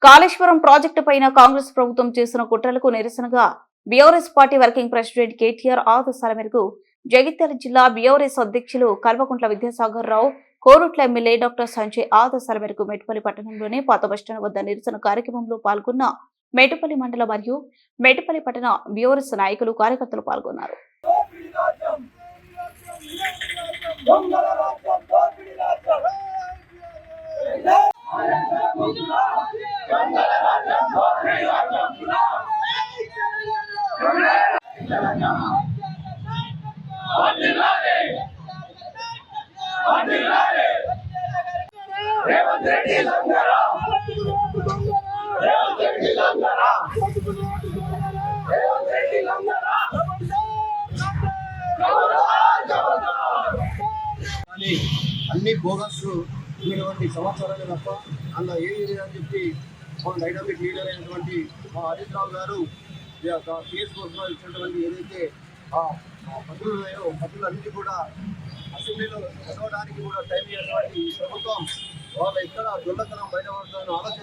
Kaleshwaram project పైన కాంగ్రెస్ ప్రభుత్వం చేసిన కుట్రలకు నిరసనగా BRS party working president KTR ఆదేశాల మేరకు జగిత్యాల జిల్లా బీఆర్ఎస్ అధ్యక్షులు కల్వకుంట్ల విద్యాసాగర్ రావు, కోరుట్ల ఎమ్మెల్యే డాక్టర్ సంజయ్ ఆదేశాల మేరకు మెట్టుపల్లి పట్టణంలోని పాత బస్టాండ్ వద్ద నిరసన కార్యక్రమంలో పాల్గొన్న మెట్టుపల్లి మండల మరియు మెట్టుపల్లి పట్టణ బీఆర్ఎస్ నాయకులు, కార్యకర్తలు పాల్గొన్నారు. అన్ని బోగస్ ఉన్నటువంటి సమాచారాలు తప్ప అందులో ఏమి లేదని చెప్పి మన డైనామిక్ లీడర్ అయినటువంటి మా హరీష్ రావు గారు కేసు కోసం ఇచ్చినటువంటి ఏదైతే పద్ధతులు ఉన్నాయో పద్ధతులన్నింటినీ కూడా అసెంబ్లీలో చదవడానికి కూడా టైం ఇవ్వడానికి ప్రభుత్వం వాళ్ళ ఎక్కడ దొంగతనం బయటపడుతుందని ఆలోచన